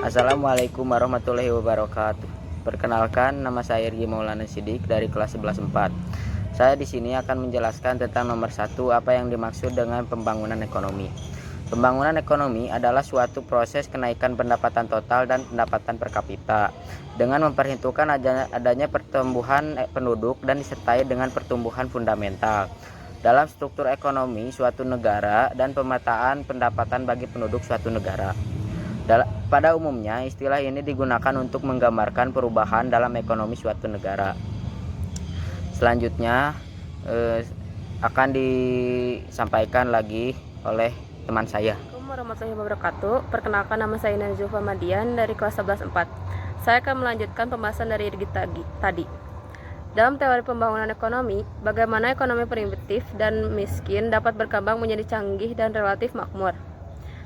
Assalamualaikum warahmatullahi wabarakatuh. Perkenalkan, nama saya Irgi Maulana Sidik dari kelas 11-4. Saya di sini akan menjelaskan tentang nomor 1, apa yang dimaksud dengan pembangunan ekonomi. Pembangunan ekonomi adalah suatu proses kenaikan pendapatan total dan pendapatan per kapita dengan memperhitungkan adanya pertumbuhan penduduk dan disertai dengan pertumbuhan fundamental dalam struktur ekonomi suatu negara dan pemetaan pendapatan bagi penduduk suatu negara. Pada umumnya, istilah ini digunakan untuk menggambarkan perubahan dalam ekonomi suatu negara. Selanjutnya akan disampaikan lagi oleh teman saya. Assalamualaikum warahmatullahi wabarakatuh. Perkenalkan, nama saya Ina Zulfa Madian dari kelas 11-4. Saya akan melanjutkan pembahasan dari Irgi tadi. Dalam teori pembangunan ekonomi, bagaimana ekonomi primitif dan miskin dapat berkembang menjadi canggih dan relatif makmur.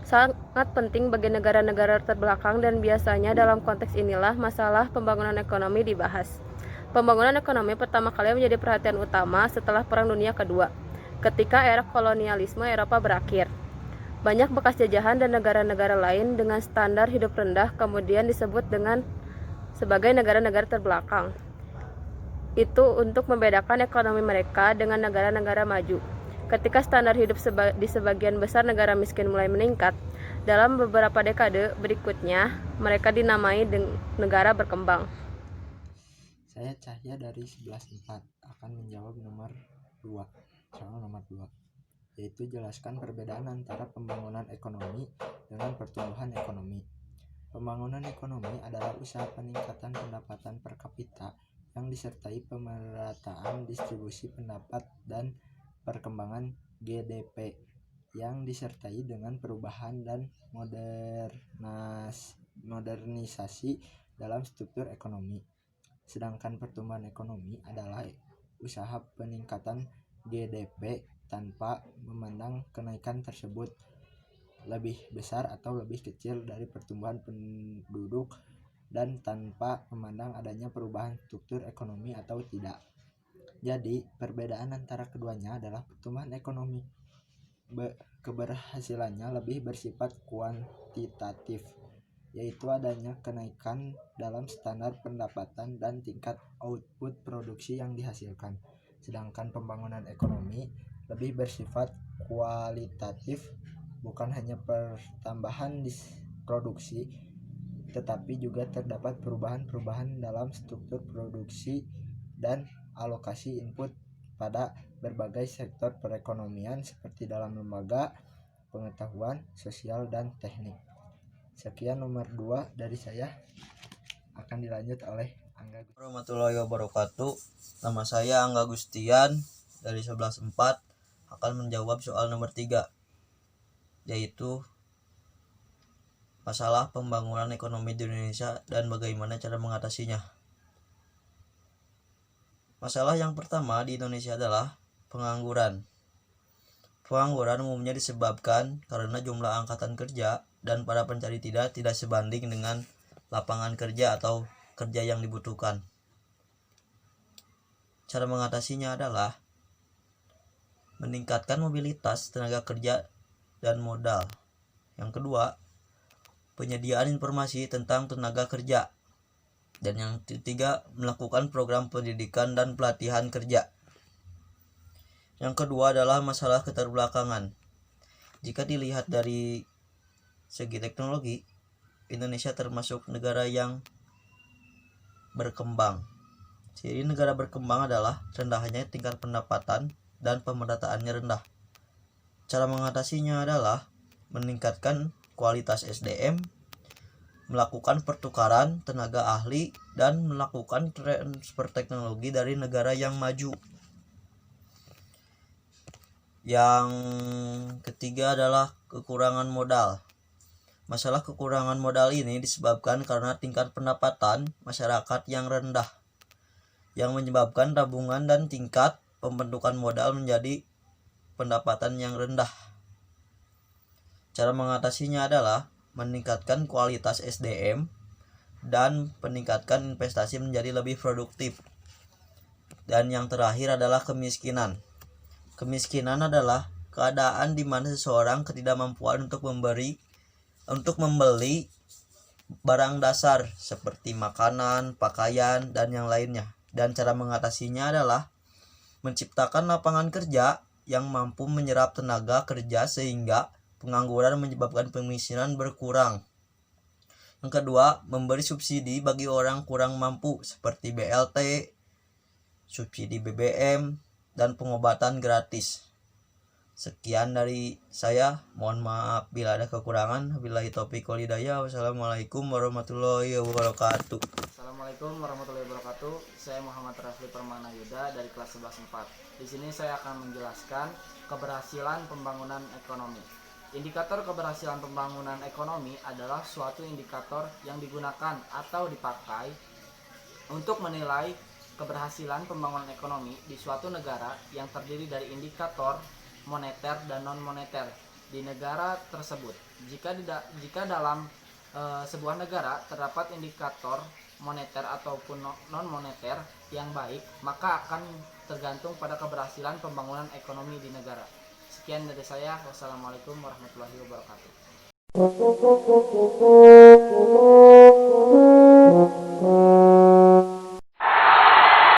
Sangat penting bagi negara-negara terbelakang, dan biasanya dalam konteks inilah masalah pembangunan ekonomi dibahas. Pembangunan ekonomi pertama kali menjadi perhatian utama setelah Perang Dunia Kedua, ketika era kolonialisme Eropa berakhir. Banyak bekas jajahan dan negara-negara lain dengan standar hidup rendah kemudian disebut sebagai negara-negara terbelakang. Itu untuk membedakan ekonomi mereka dengan negara-negara maju. Ketika standar hidup di sebagian besar negara miskin mulai meningkat, dalam beberapa dekade berikutnya mereka dinamai negara berkembang. Saya Cahya dari 11-4 akan menjawab nomor 2, soal nomor 2, yaitu jelaskan perbedaan antara pembangunan ekonomi dengan pertumbuhan ekonomi. Pembangunan ekonomi adalah usaha peningkatan pendapatan per kapita yang disertai pemerataan distribusi pendapat dan perkembangan GDP yang disertai dengan perubahan dan modernisasi dalam struktur ekonomi. Sedangkan pertumbuhan ekonomi adalah usaha peningkatan GDP tanpa memandang kenaikan tersebut lebih besar atau lebih kecil dari pertumbuhan penduduk dan tanpa memandang adanya perubahan struktur ekonomi atau tidak. Jadi, perbedaan antara keduanya adalah pertumbuhan ekonomi keberhasilannya lebih bersifat kuantitatif, yaitu adanya kenaikan dalam standar pendapatan dan tingkat output produksi yang dihasilkan. Sedangkan pembangunan ekonomi lebih bersifat kualitatif, bukan hanya pertambahan di produksi, tetapi juga terdapat perubahan-perubahan dalam struktur produksi dan alokasi input pada berbagai sektor perekonomian seperti dalam lembaga, pengetahuan, sosial, dan teknik. Sekian nomor 2 dari saya, akan dilanjut oleh Angga. Warahmatullahi wabarakatuh. Nama saya Angga Gustian dari 11-4 akan menjawab soal nomor 3, yaitu masalah pembangunan ekonomi di Indonesia dan bagaimana cara mengatasinya. Masalah yang pertama di Indonesia adalah pengangguran. Pengangguran umumnya disebabkan karena jumlah angkatan kerja dan para pencari tidak sebanding dengan lapangan kerja atau kerja yang dibutuhkan. Cara mengatasinya adalah meningkatkan mobilitas tenaga kerja dan modal. Yang kedua, penyediaan informasi tentang tenaga kerja. Dan yang ketiga, melakukan program pendidikan dan pelatihan kerja. Yang kedua adalah masalah keterbelakangan. Jika dilihat dari segi teknologi, Indonesia termasuk negara yang berkembang. Jadi negara berkembang adalah rendahnya tingkat pendapatan dan pemerataannya rendah. Cara mengatasinya adalah meningkatkan kualitas SDM, melakukan pertukaran tenaga ahli, dan melakukan transfer teknologi dari negara yang maju. Yang ketiga adalah kekurangan modal. Masalah kekurangan modal ini disebabkan karena tingkat pendapatan masyarakat yang rendah, yang menyebabkan tabungan dan tingkat pembentukan modal menjadi pendapatan yang rendah. Cara mengatasinya adalah meningkatkan kualitas SDM dan meningkatkan investasi menjadi lebih produktif. Dan yang terakhir adalah kemiskinan. Kemiskinan adalah keadaan di mana seseorang ketidakmampuan untuk membeli barang dasar seperti makanan, pakaian, dan yang lainnya. Dan cara mengatasinya adalah menciptakan lapangan kerja yang mampu menyerap tenaga kerja sehingga pengangguran menyebabkan pemiskinan berkurang. Yang kedua, memberi subsidi bagi orang kurang mampu seperti BLT, subsidi BBM, dan pengobatan gratis. Sekian dari saya, mohon maaf bila ada kekurangan. Wabillahi taufiq wal hidayah. Wassalamualaikum warahmatullahi wabarakatuh. Assalamualaikum warahmatullahi wabarakatuh. Saya Muhammad Rafli Permana Yuda dari kelas 11 4. Di sini saya akan menjelaskan keberhasilan pembangunan ekonomi. Indikator keberhasilan pembangunan ekonomi adalah suatu indikator yang digunakan atau dipakai untuk menilai keberhasilan pembangunan ekonomi di suatu negara yang terdiri dari indikator moneter dan non-moneter di negara tersebut. Jika dalam sebuah negara terdapat indikator moneter ataupun non-moneter yang baik, maka akan tergantung pada keberhasilan pembangunan ekonomi di negara. Sekian dari saya. Wassalamualaikum warahmatullahi wabarakatuh.